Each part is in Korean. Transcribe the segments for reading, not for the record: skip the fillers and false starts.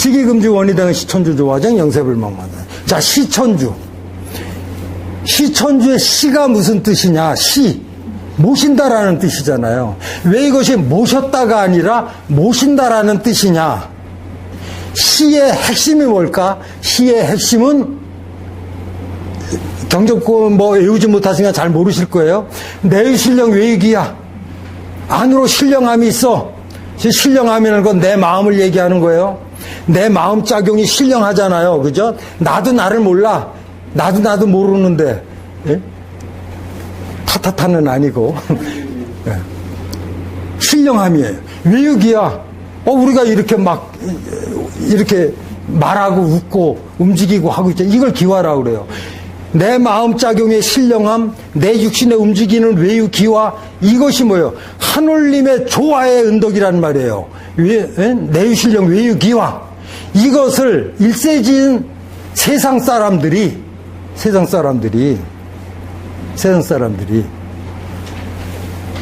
직위금지 원리대응 시천주 조화정 영세불망만다. 자, 시천주. 시천주의 시가 무슨 뜻이냐? 시. 모신다라는 뜻이잖아요. 왜 이것이 모셨다가 아니라 모신다라는 뜻이냐? 시의 핵심이 뭘까? 시의 핵심은 경적고 외우지 못하시니까 잘 모르실 거예요. 내의 신령 외유기야. 안으로 신령함이 있어. 신령함이라는 건 내 마음을 얘기하는 거예요. 내 마음 작용이 신령하잖아요. 그죠? 나도 나를 몰라. 나도 모르는데. 예? 타타타는 아니고. 예. 신령함이에요. 외유기야. 우리가 이렇게 이렇게 말하고 웃고 움직이고 하고 있잖아요. 이걸 기화라고 그래요. 내 마음 작용의 신령함, 내 육신에 움직이는 외유 기화, 이것이 뭐예요? 하늘님의 조화의 은덕이란 말이에요. 내유 신령 외유 기화. 이것을 일세지인 세상 사람들이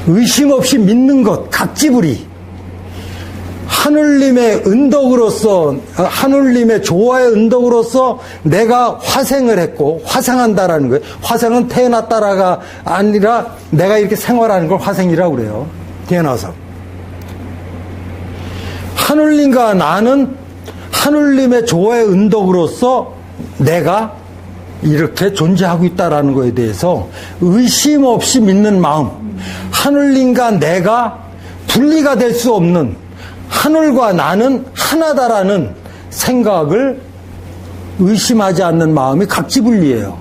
의심 없이 믿는 것, 각지불이. 하늘님의 은덕으로서, 하늘님의 조화의 은덕으로서 내가 화생을 했고, 화생한다라는 거예요. 화생은 태어났다라가 아니라 내가 이렇게 생활하는 걸 화생이라고 그래요. 태어나서. 하늘님과 나는 하늘님의 조화의 은덕으로서 내가 이렇게 존재하고 있다라는 거에 대해서 의심 없이 믿는 마음. 하늘님과 내가 분리가 될 수 없는, 하늘과 나는 하나다라는 생각을 의심하지 않는 마음이 각지분리예요.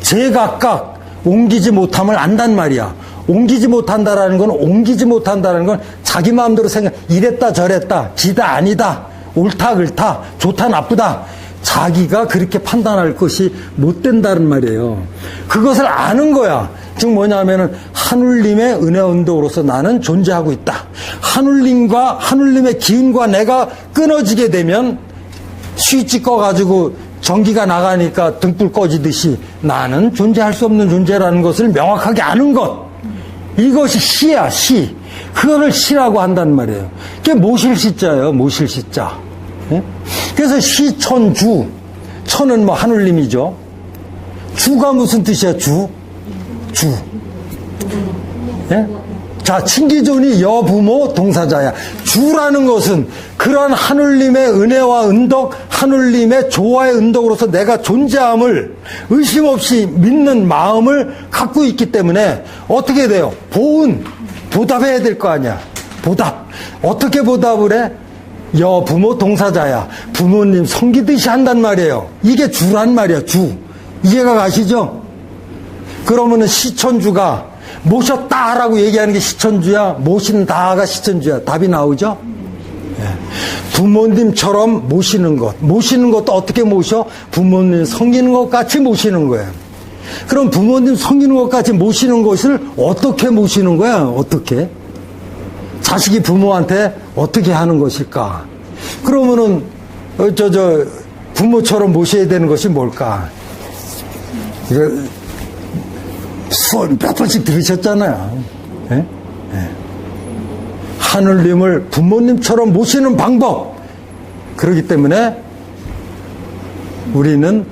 제각각 옮기지 못함을 안단 말이야. 옮기지 못한다라는 건, 옮기지 못한다는 건 자기 마음대로 생각, 이랬다 저랬다, 지다 아니다, 옳다 그렇다, 좋다 나쁘다, 자기가 그렇게 판단할 것이 못 된다는 말이에요. 그것을 아는 거야. 즉 뭐냐면은 하늘님의 은혜 운동으로서 나는 존재하고 있다. 하늘님과 하늘님의 기운과 내가 끊어지게 되면 스위치 꺼가지고 전기가 나가니까 등불 꺼지듯이 나는 존재할 수 없는 존재라는 것을 명확하게 아는 것. 이것이 시야, 시. 그거를 시라고 한단 말이에요. 그게 모실 시자예요, 모실 시자. 예? 그래서 시천주. 천은 뭐 하늘님이죠. 주가 무슨 뜻이야, 주? 예? 자, 친기존이 여부모 동사자야. 주라는 것은 그러한 하늘님의 은혜와 은덕, 하늘님의 조화의 은덕으로서 내가 존재함을 의심 없이 믿는 마음을 갖고 있기 때문에 어떻게 돼요? 보답해야 될 거 아니야. 보답. 어떻게 보답을 해? 여부모 동사자야. 부모님 섬기듯이 한단 말이에요. 이게 주란 말이야, 주. 이해가 가시죠? 그러면은 시천주가 모셨다라고 얘기하는 게 시천주야, 모신다가 시천주야. 답이 나오죠? 예. 부모님처럼 모시는 것. 모시는 것도 어떻게 모셔? 부모님 섬기는 것 같이 모시는 거예요. 그럼 부모님 섬기는 것 같이 모시는 것을 어떻게 모시는 거야? 어떻게? 자식이 부모한테 어떻게 하는 것일까? 그러면은 부모처럼 모셔야 되는 것이 뭘까? 이거 수업 몇 번씩 들으셨잖아요. 예? 예. 하늘님을 부모님처럼 모시는 방법. 그렇기 때문에 우리는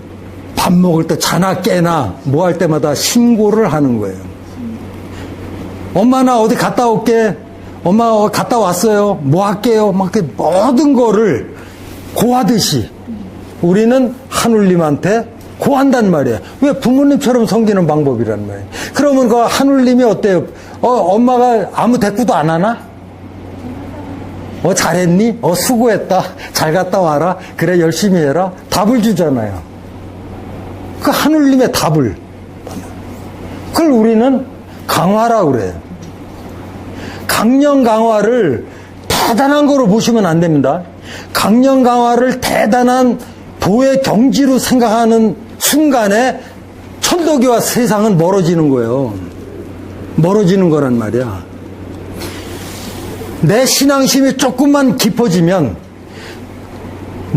밥 먹을 때 자나 깨나 뭐 할 때마다 신고를 하는 거예요. 엄마 나 어디 갔다 올게. 엄마 갔다 왔어요. 뭐 할게요. 막 모든 거를 고하듯이 우리는 하늘님한테 고한단 말이에요. 왜? 부모님처럼 섬기는 방법이란 말이에요. 그러면 그 하늘님이 어때요? 엄마가 아무 대꾸도 안 하나? 잘했니? 수고했다. 잘 갔다 와라. 그래, 열심히 해라. 답을 주잖아요. 그 하늘님의 답을. 그걸 우리는 강화라고 그래요. 강령 강화를 대단한 거로 보시면 안 됩니다. 강령 강화를 대단한 도의 경지로 생각하는 순간에 천도교와 세상은 멀어지는 거예요. 멀어지는 거란 말이야. 내 신앙심이 조금만 깊어지면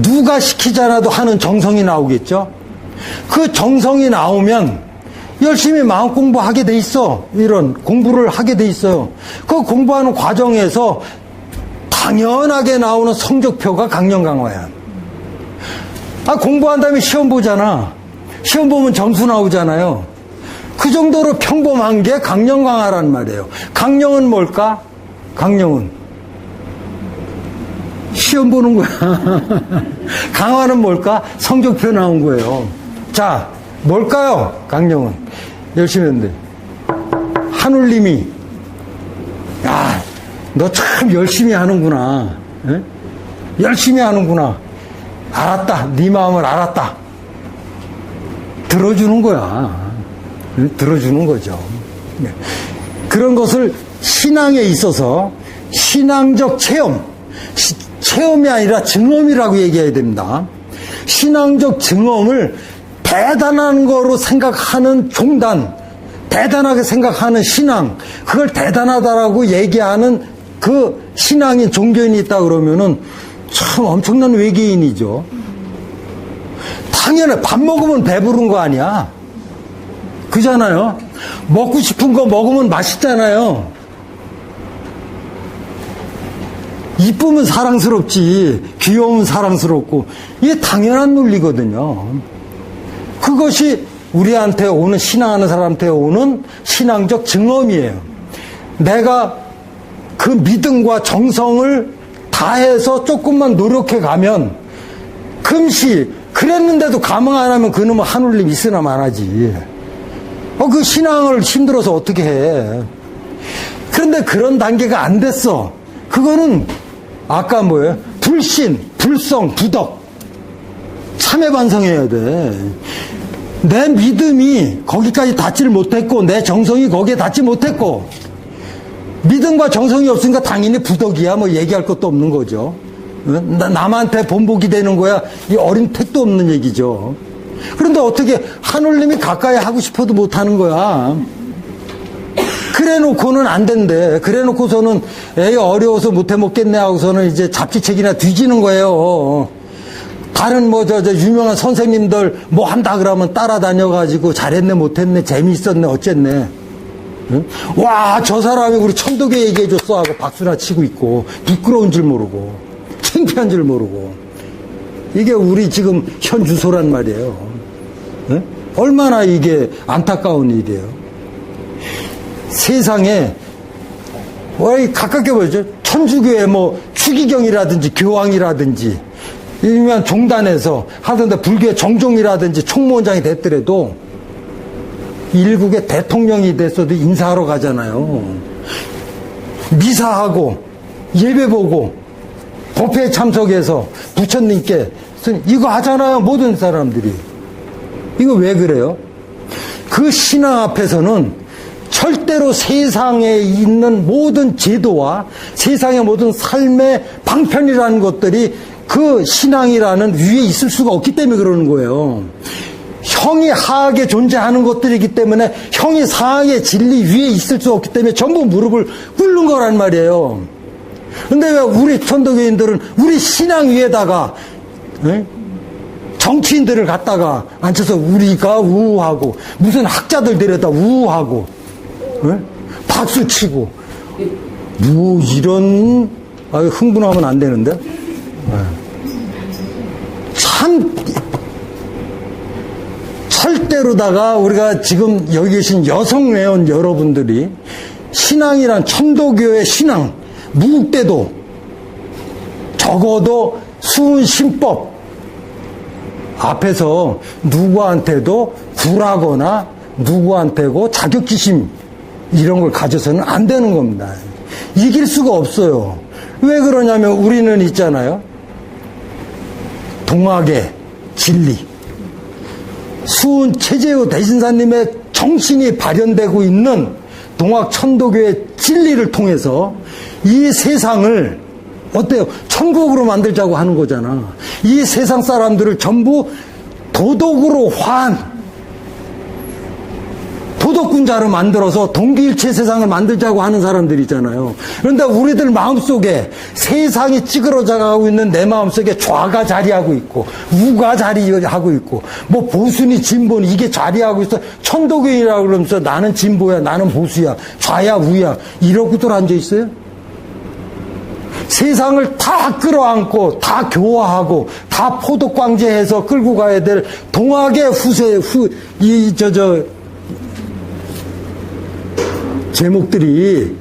누가 시키지 않아도 하는 정성이 나오겠죠. 그 정성이 나오면 열심히 마음 공부하게 돼 있어. 이런 공부를 하게 돼 있어요. 그 공부하는 과정에서 당연하게 나오는 성적표가 강령 강화야. 공부한 다음에 시험 보잖아. 시험 보면 점수 나오잖아요. 그 정도로 평범한 게 강령 강화란 말이에요. 강령은 뭘까? 강령은 시험 보는 거야. 강화는 뭘까? 성적표 나온 거예요. 자, 뭘까요? 강령은 열심히 했는데 하늘님이 야, 너 참 열심히 하는구나. 에? 열심히 하는구나. 알았다. 네 마음을 알았다. 들어주는 거야. 들어주는 거죠. 그런 것을 신앙에 있어서 신앙적 체험, 체험이 아니라 증험이라고 얘기해야 됩니다. 신앙적 증험을 대단한 거로 생각하는 종단, 대단하게 생각하는 신앙, 그걸 대단하다라고 얘기하는 그 신앙인 종교인이 있다 그러면은 참 엄청난 외계인이죠. 당연히 밥 먹으면 배부른 거 아니야. 그잖아요. 먹고 싶은 거 먹으면 맛있잖아요. 이쁘면 사랑스럽지, 귀여우면 사랑스럽고, 이게 당연한 논리거든요. 그것이 우리한테 오는, 신앙하는 사람한테 오는 신앙적 증언이에요. 내가 그 믿음과 정성을 다해서 조금만 노력해 가면, 금시, 그랬는데도 감흥 안 하면 그놈은 하늘님 있으나 말하지. 그 신앙을 힘들어서 어떻게 해. 그런데 그런 단계가 안 됐어. 그거는 아까 뭐예요? 불신, 불성, 부덕. 참회 반성해야 돼. 내 믿음이 거기까지 닿지를 못했고 내 정성이 거기에 닿지 못했고 믿음과 정성이 없으니까 당연히 부덕이야. 뭐 얘기할 것도 없는 거죠. 남한테 본보기 되는 거야. 이 어린 택도 없는 얘기죠. 그런데 어떻게 하늘님이 가까이 하고 싶어도 못하는 거야. 그래 놓고는 안 된대. 그래 놓고서는 에이 어려워서 못해 먹겠네 하고서는 이제 잡지책이나 뒤지는 거예요. 다른 저 유명한 선생님들 뭐 한다 그러면 따라다녀가지고 잘했네 못했네 재미있었네 어쨌네. 응? 와, 저 사람이 우리 천도교 얘기해줬어 하고 박수나 치고 있고 부끄러운 줄 모르고 창피한 줄 모르고. 이게 우리 지금 현 주소란 말이에요. 네? 얼마나 이게 안타까운 일이에요. 세상에 가깝게 보죠. 천주교의 뭐 추기경이라든지 교황이라든지 유명한 종단에서 하던데 불교의 정종이라든지 총무원장이 됐더라도 일국의 대통령이 됐어도 인사하러 가잖아요. 미사하고 예배 보고 법회에 참석해서 부처님께 이거 하잖아요. 모든 사람들이. 이거 왜 그래요? 그 신앙 앞에서는 절대로 세상에 있는 모든 제도와 세상의 모든 삶의 방편이라는 것들이 그 신앙이라는 위에 있을 수가 없기 때문에 그러는 거예요. 형이 하하게 존재하는 것들이기 때문에 형이 사하의 진리 위에 있을 수 없기 때문에 전부 무릎을 꿇는 거란 말이에요. 근데 왜 우리 천도교인들은 우리 신앙 위에다가 정치인들을 갖다가 앉혀서 우리가 우우하고 무슨 학자들 데려다 우우하고 박수치고 뭐 이런 흥분하면 안 되는데 참 절대로다가 우리가 지금 여기 계신 여성 회원 여러분들이 신앙이란 천도교의 신앙 무국대도 적어도 수훈신법 앞에서 누구한테도 굴하거나 누구한테고 자격지심 이런 걸 가져서는 안 되는 겁니다. 이길 수가 없어요. 왜 그러냐면 우리는 있잖아요. 동학의 진리. 수훈 최재우 대신사님의 정신이 발현되고 있는 동학 천도교의 진리를 통해서 이 세상을 어때요? 천국으로 만들자고 하는 거잖아. 이 세상 사람들을 전부 도덕으로 도덕군자로 만들어서 동기일체 세상을 만들자고 하는 사람들이잖아요. 그런데 우리들 마음속에 세상이 찌그러져가고 있는 내 마음속에 좌가 자리하고 있고 우가 자리하고 있고 뭐 보수니 진보니 이게 자리하고 있어. 천도교인이라고 그러면서 나는 진보야 나는 보수야 좌야 우야 이러고들 앉아있어요. 세상을 다 끌어안고 다 교화하고 다 포독광제해서 끌고 가야 될 동학의 제목들이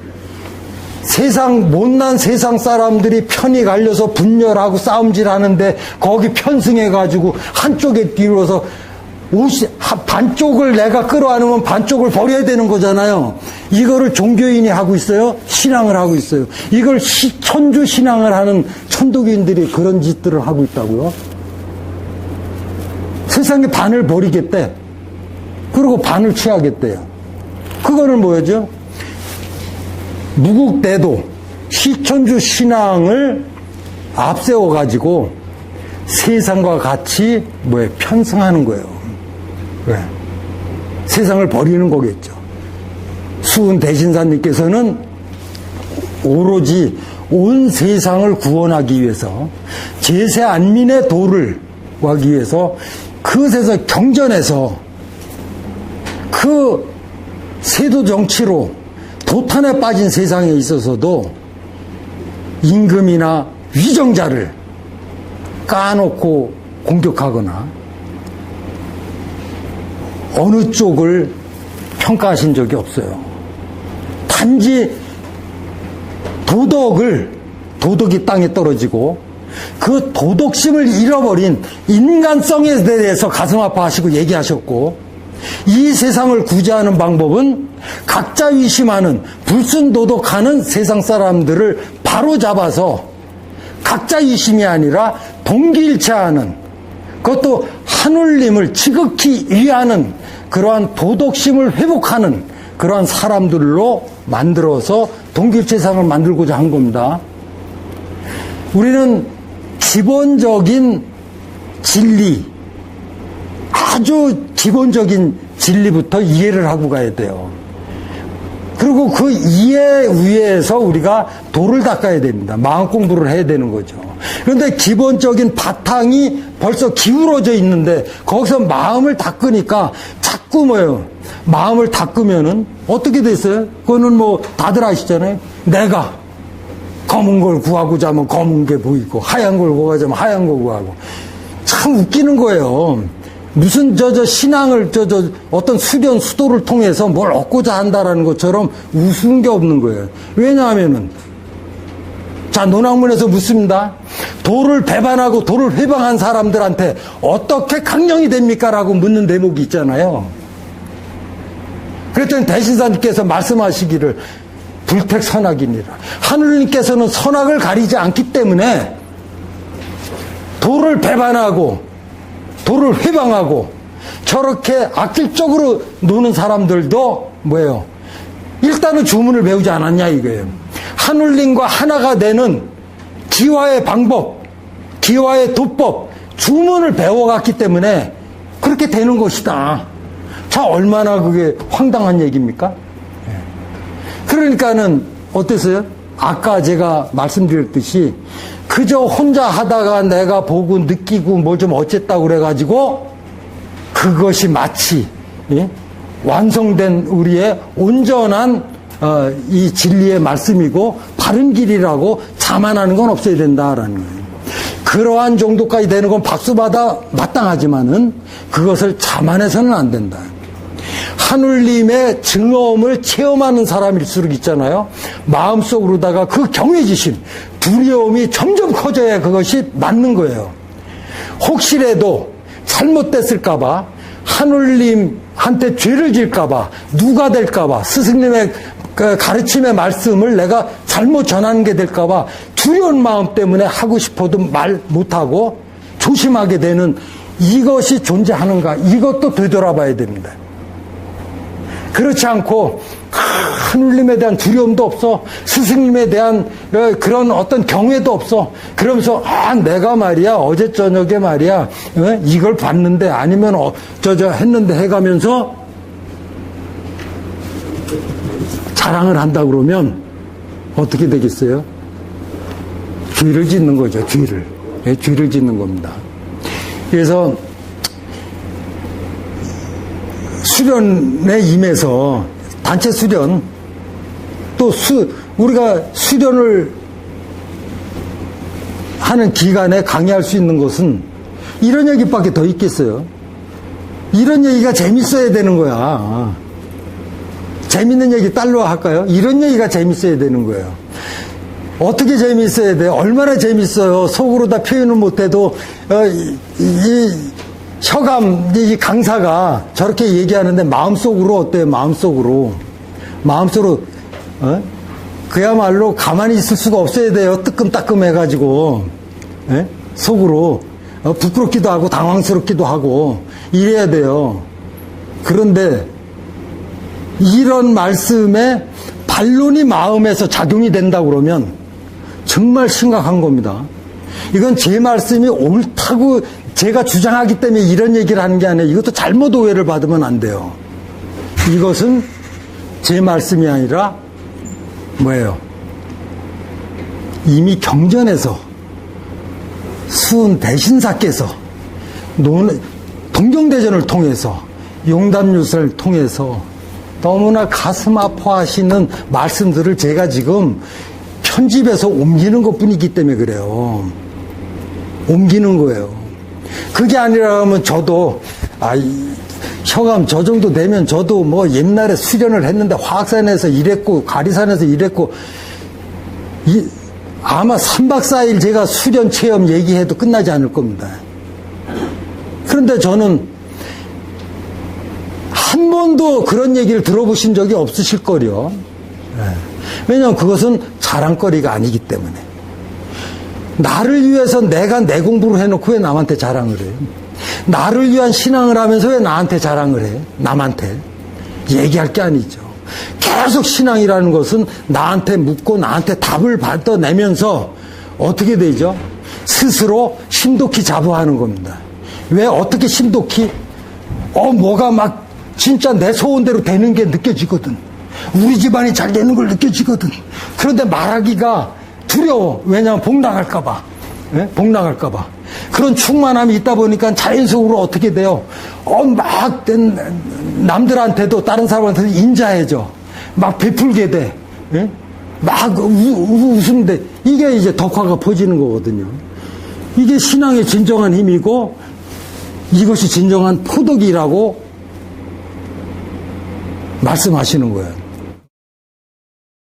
못난 세상 사람들이 편이 갈려서 분열하고 싸움질 하는데 거기 편승해가지고 한쪽에 뒤로서 반쪽을 내가 끌어안으면 반쪽을 버려야 되는 거잖아요. 이거를 종교인이 하고 있어요. 신앙을 하고 있어요. 이걸 천주 신앙을 하는 천도교인들이 그런 짓들을 하고 있다고요. 세상에 반을 버리겠대. 그리고 반을 취하겠대요. 그거는 뭐죠? 무국대도 시천주 신앙을 앞세워가지고 세상과 같이 편승하는 거예요. 왜? 세상을 버리는 거겠죠. 수은 대신사님께서는 오로지 온 세상을 구원하기 위해서 제세 안민의 도를 구하기 위해서 그것에서 경전에서 그 세도 정치로 도탄에 빠진 세상에 있어서도 임금이나 위정자를 까놓고 공격하거나 어느 쪽을 평가하신 적이 없어요. 단지 도덕이 땅에 떨어지고 그 도덕심을 잃어버린 인간성에 대해서 가슴 아파하시고 얘기하셨고, 이 세상을 구제하는 방법은 각자 위심하는 불순도덕하는 세상 사람들을 바로 잡아서 각자 위심이 아니라 동기일체하는, 그것도 하늘님을 지극히 위하는 그러한 도덕심을 회복하는 그러한 사람들로 만들어서 동기일체상을 만들고자 한 겁니다. 우리는 기본적인 진리, 아주 기본적인 진리부터 이해를 하고 가야 돼요. 그리고 그 이해 위에서 우리가 도를 닦아야 됩니다. 마음 공부를 해야 되는 거죠. 그런데 기본적인 바탕이 벌써 기울어져 있는데 거기서 마음을 닦으니까 자꾸 마음을 닦으면은 어떻게 됐어요? 그거는 다들 아시잖아요. 내가 검은 걸 구하고자 하면 검은 게 보이고 하얀 걸 구하자 하면 하얀 걸 구하고. 참 웃기는 거예요. 무슨 신앙을 어떤 수련 수도를 통해서 뭘 얻고자 한다라는 것처럼 우스운 게 없는 거예요. 왜냐하면은 논학문에서 묻습니다. 도를 배반하고 도를 회방한 사람들한테 어떻게 강령이 됩니까? 라고 묻는 대목이 있잖아요. 그랬더니 대신사님께서 말씀하시기를 불택선악이니라. 하늘님께서는 선악을 가리지 않기 때문에 도를 배반하고 도를 회방하고 저렇게 악질적으로 노는 사람들도 일단은 주문을 배우지 않았냐 이거예요. 하늘님과 하나가 되는 기와의 방법, 기와의 도법, 주문을 배워갔기 때문에 그렇게 되는 것이다. 자, 얼마나 그게 황당한 얘기입니까? 그러니까는 어땠어요? 아까 제가 말씀드렸듯이 그저 혼자 하다가 내가 보고 느끼고 뭘 좀 어쨌다고 그래가지고 그것이 마치 완성된 우리의 온전한 이 진리의 말씀이고 바른 길이라고 자만하는 건 없어야 된다라는 거예요. 그러한 정도까지 되는 건 박수받아 마땅하지만은 그것을 자만해서는 안 된다. 하늘님의 증엄을 체험하는 사람일수록 있잖아요. 마음속으로다가 그 경외지심, 두려움이 점점 커져야 그것이 맞는 거예요. 혹시라도 잘못됐을까봐, 하늘님한테 죄를 질까봐, 누가 될까봐, 스승님의 그 가르침의 말씀을 내가 잘못 전하는 게 될까봐 두려운 마음 때문에 하고 싶어도 말 못하고 조심하게 되는 이것이 존재하는가, 이것도 되돌아봐야 됩니다. 그렇지 않고 하늘님에 대한 두려움도 없어, 스승님에 대한 그런 어떤 경외도 없어. 그러면서 내가 말이야 어제 저녁에 말이야 이걸 봤는데 아니면 했는데 해가면서 자랑을 한다 그러면 어떻게 되겠어요? 죄를 짓는 거죠. 죄를 짓는 겁니다. 그래서 수련에 임해서 단체 수련, 또 우리가 수련을 하는 기간에 강의할 수 있는 것은 이런 얘기밖에 더 있겠어요. 이런 얘기가 재밌어야 되는 거야. 재밌는 얘기 딸로 할까요? 이런 얘기가 재밌어야 되는 거예요. 어떻게 재밌어야 돼요? 얼마나 재밌어요? 속으로 다 표현을 못해도 이 셔감, 이 강사가 저렇게 얘기하는데 마음속으로 어때요? 마음속으로 그야말로 가만히 있을 수가 없어야 돼요. 뜨끔따끔 해가지고 속으로 부끄럽기도 하고 당황스럽기도 하고 이래야 돼요. 그런데 이런 말씀에 반론이 마음에서 작용이 된다고 그러면 정말 심각한 겁니다. 이건 제 말씀이 옳다고 제가 주장하기 때문에 이런 얘기를 하는 게 아니에요. 이것도 잘못 오해를 받으면 안 돼요. 이것은 제 말씀이 아니라 뭐예요? 이미 경전에서 수은 대신사께서 동경대전을 통해서 용담유사를 통해서 너무나 가슴 아파하시는 말씀들을 제가 지금 편집해서 옮기는 것뿐이기 때문에 그래요. 옮기는 거예요. 그게 아니라면 저도 셔감 저 정도 되면 저도 뭐 옛날에 수련을 했는데 화학산에서 일했고 가리산에서 일했고 아마 3박 4일 제가 수련 체험 얘기해도 끝나지 않을 겁니다. 그런데 저는 한 번도 그런 얘기를 들어보신 적이 없으실 거요. 왜냐하면 그것은 자랑거리가 아니기 때문에. 나를 위해서 내가 내 공부를 해놓고 왜 남한테 자랑을 해요? 나를 위한 신앙을 하면서 왜 나한테 자랑을 해? 남한테. 얘기할 게 아니죠. 계속 신앙이라는 것은 나한테 묻고 나한테 답을 받아내면서 어떻게 되죠? 스스로 심독히 자부하는 겁니다. 왜 어떻게 심독히? 뭐가 막 진짜 내 소원대로 되는 게 느껴지거든. 우리 집안이 잘 되는 걸 느껴지거든. 그런데 말하기가 두려워. 왜냐하면 복나갈까봐. 복나갈까봐. 그런 충만함이 있다 보니까 자연적으로 어떻게 돼요? 막 남들한테도 다른 사람한테도 인자해져. 막 베풀게 돼. 막 웃음대. 이게 이제 덕화가 퍼지는 거거든요. 이게 신앙의 진정한 힘이고 이것이 진정한 포덕이라고 말씀하시는 거예요.